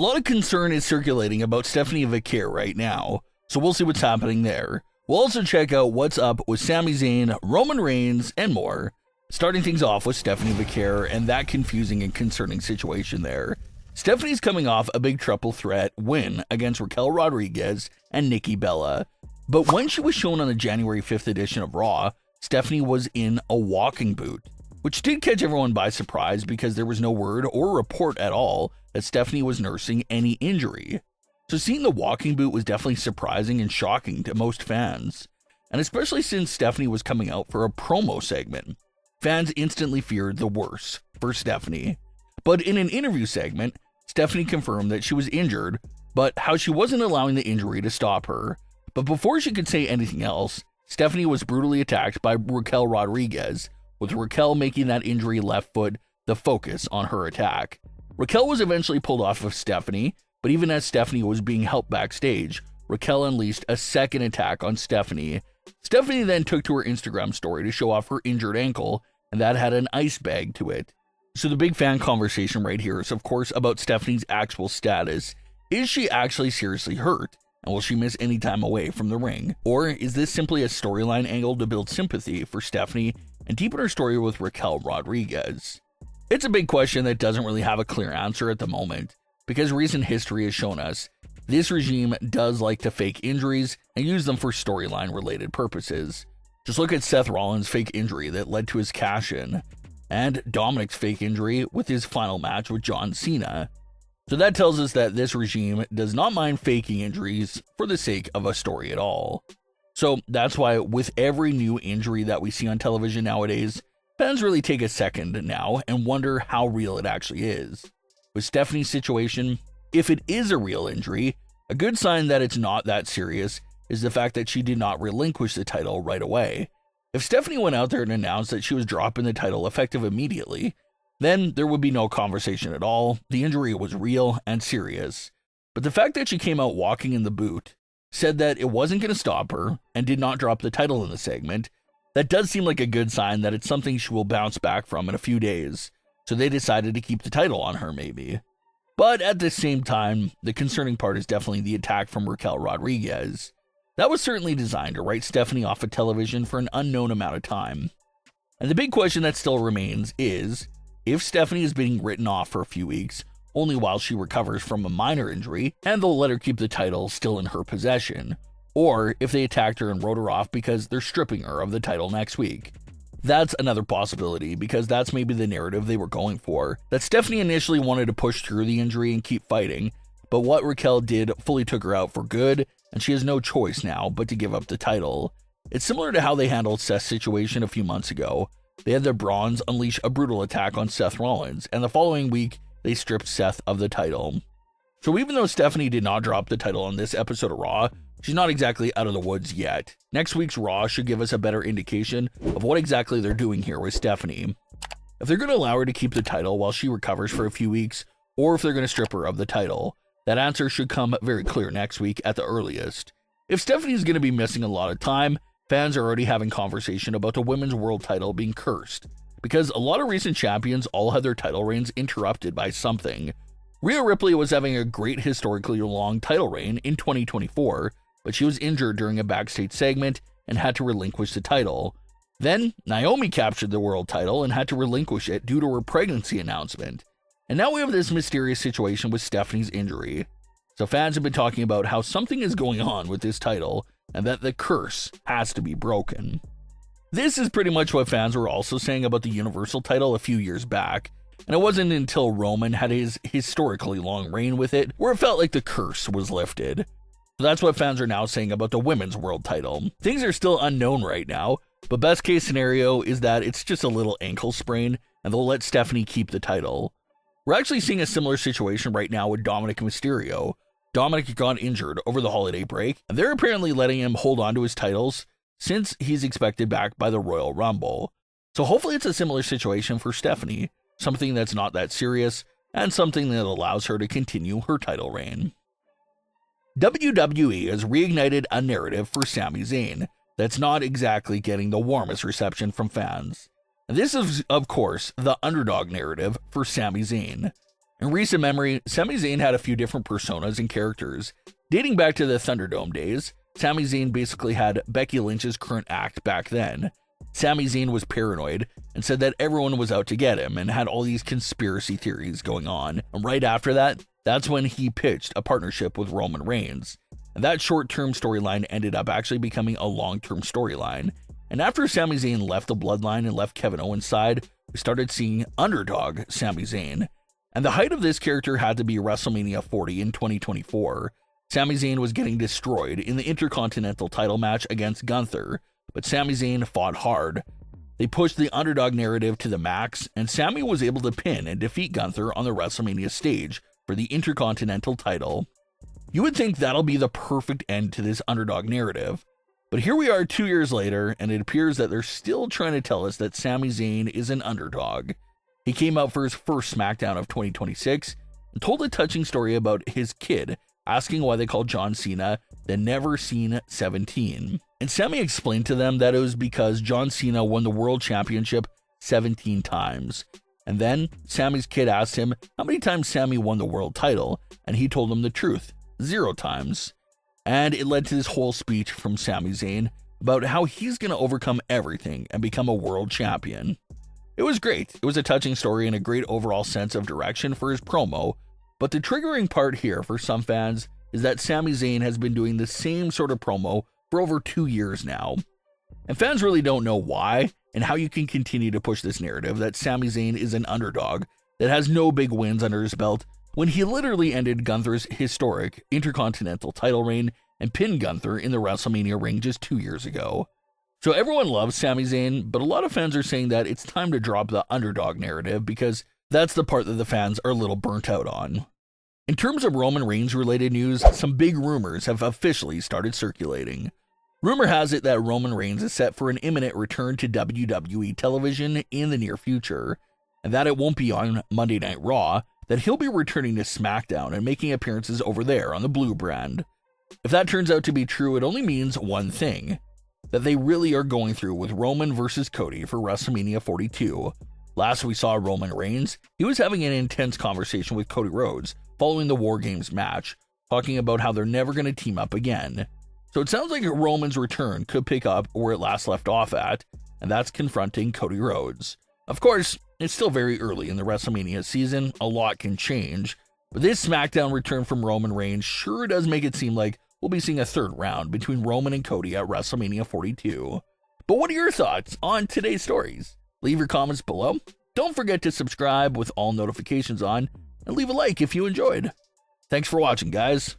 lot of concern is circulating about Stephanie Vaquer right now, so we'll see what's happening there. We'll also check out what's up with Sami Zayn, Roman Reigns, and more. Starting things off with Stephanie Vaquer and that confusing and concerning situation there. Stephanie's coming off a big triple threat win against Raquel Rodriguez and Nikki Bella. But when she was shown on the January 5th edition of Raw, Stephanie was in a walking boot, which did catch everyone by surprise because there was no word or report at all that Stephanie was nursing any injury. So seeing the walking boot was definitely surprising and shocking to most fans, and especially since Stephanie was coming out for a promo segment. Fans instantly feared the worst for Stephanie. But in an interview segment, Stephanie confirmed that she was injured, but how she wasn't allowing the injury to stop her. But before she could say anything else, Stephanie was brutally attacked by Raquel Rodriguez, with Raquel making that injury left foot the focus on her attack. Raquel was eventually pulled off of Stephanie, but even as Stephanie was being helped backstage, Raquel unleashed a second attack on Stephanie. Stephanie then took to her Instagram story to show off her injured ankle, and that had an ice bag to it. So the big fan conversation right here is, of course, about Stephanie's actual status. Is she actually seriously hurt? And will she miss any time away from the ring? Or is this simply a storyline angle to build sympathy for Stephanie and deepen her story with Raquel Rodriguez? It's a big question that doesn't really have a clear answer at the moment, because recent history has shown us this regime does like to fake injuries and use them for storyline related purposes. Just look at Seth Rollins' fake injury that led to his cash-in, and Dominic's fake injury with his final match with John Cena. So that tells us that this regime does not mind faking injuries for the sake of a story at all. So that's why with every new injury that we see on television nowadays, fans really take a second now and wonder how real it actually is. With Stephanie's situation, if it is a real injury, a good sign that it's not that serious is the fact that she did not relinquish the title right away. If Stephanie went out there and announced that she was dropping the title effective immediately, then there would be no conversation at all. The injury was real and serious. But the fact that she came out walking in the boot, said that it wasn't going to stop her, and did not drop the title in the segment, that does seem like a good sign that it's something she will bounce back from in a few days. So they decided to keep the title on her maybe. But at the same time, the concerning part is definitely the attack from Raquel Rodriguez. That was certainly designed to write Stephanie off of television for an unknown amount of time. And the big question that still remains is, if Stephanie is being written off for a few weeks, only while she recovers from a minor injury, and they'll let her keep the title still in her possession, or if they attacked her and wrote her off because they're stripping her of the title next week. That's another possibility, because that's maybe the narrative they were going for, that Stephanie initially wanted to push through the injury and keep fighting, but what Raquel did fully took her out for good, and she has no choice now but to give up the title. It's similar to how they handled Seth's situation a few months ago. They had their Brawns unleash a brutal attack on Seth Rollins, and the following week, they stripped Seth of the title. So even though Stephanie did not drop the title on this episode of Raw, she's not exactly out of the woods yet. Next week's Raw should give us a better indication of what exactly they're doing here with Stephanie. If they're going to allow her to keep the title while she recovers for a few weeks, or if they're going to strip her of the title, that answer should come very clear next week at the earliest. If Stephanie's going to be missing a lot of time, fans are already having conversation about the women's world title being cursed, because a lot of recent champions all had their title reigns interrupted by something. Rhea Ripley was having a great historically long title reign in 2024, but she was injured during a backstage segment and had to relinquish the title. Then, Naomi captured the world title and had to relinquish it due to her pregnancy announcement. And now we have this mysterious situation with Stephanie's injury. So fans have been talking about how something is going on with this title, and that the curse has to be broken. This is pretty much what fans were also saying about the Universal title a few years back, and it wasn't until Roman had his historically long reign with it where it felt like the curse was lifted. So that's what fans are now saying about the women's world title. Things are still unknown right now, but best case scenario is that it's just a little ankle sprain and they'll let Stephanie keep the title. We're actually seeing a similar situation right now with Dominic Mysterio. Dominic got injured over the holiday break, and they're apparently letting him hold on to his titles since he's expected back by the Royal Rumble. So hopefully it's a similar situation for Stephanie, something that's not that serious, and something that allows her to continue her title reign. WWE has reignited a narrative for Sami Zayn that's not exactly getting the warmest reception from fans. And this is, of course, the underdog narrative for Sami Zayn. In recent memory, Sami Zayn had a few different personas and characters. Dating back to the Thunderdome days, Sami Zayn basically had Becky Lynch's current act back then. Sami Zayn was paranoid and said that everyone was out to get him and had all these conspiracy theories going on. And right after that, that's when he pitched a partnership with Roman Reigns. And that short-term storyline ended up actually becoming a long-term storyline. And after Sami Zayn left the bloodline and left Kevin Owens' side, we started seeing underdog Sami Zayn. And the height of this character had to be WrestleMania 40 in 2024. Sami Zayn was getting destroyed in the Intercontinental title match against Gunther, but Sami Zayn fought hard. They pushed the underdog narrative to the max, and Sami was able to pin and defeat Gunther on the WrestleMania stage for the Intercontinental title. You would think that'll be the perfect end to this underdog narrative, but here we are 2 years later, and it appears that they're still trying to tell us that Sami Zayn is an underdog. He came out for his first SmackDown of 2026 and told a touching story about his kid asking why they called John Cena the Never Seen 17. And Sami explained to them that it was because John Cena won the World Championship 17 times. And then Sami's kid asked him how many times Sami won the world title, and he told him the truth, 0 times. And it led to this whole speech from Sami Zayn about how he's going to overcome everything and become a world champion. It was great. It was a touching story and a great overall sense of direction for his promo, but the triggering part here for some fans is that Sami Zayn has been doing the same sort of promo for over 2 years now. And fans really don't know why and how you can continue to push this narrative that Sami Zayn is an underdog that has no big wins under his belt when he literally ended Gunther's historic Intercontinental title reign and pinned Gunther in the WrestleMania ring just 2 years ago. So everyone loves Sami Zayn, but a lot of fans are saying that it's time to drop the underdog narrative because that's the part that the fans are a little burnt out on. In terms of Roman Reigns related news, some big rumors have officially started circulating. Rumor has it that Roman Reigns is set for an imminent return to WWE television in the near future, and that it won't be on Monday Night Raw, that he'll be returning to SmackDown and making appearances over there on the Blue brand. If that turns out to be true, it only means one thing, that they really are going through with Roman versus Cody for WrestleMania 42. Last we saw Roman Reigns, he was having an intense conversation with Cody Rhodes following the War Games match, talking about how they're never going to team up again. So it sounds like Roman's return could pick up where it last left off at, and that's confronting Cody Rhodes. Of course, it's still very early in the WrestleMania season, a lot can change, but this SmackDown return from Roman Reigns sure does make it seem like we'll be seeing a third round between Roman and Cody at WrestleMania 42. But what are your thoughts on today's stories? Leave your comments below. Don't forget to subscribe with all notifications on, and leave a like if you enjoyed. Thanks for watching, guys.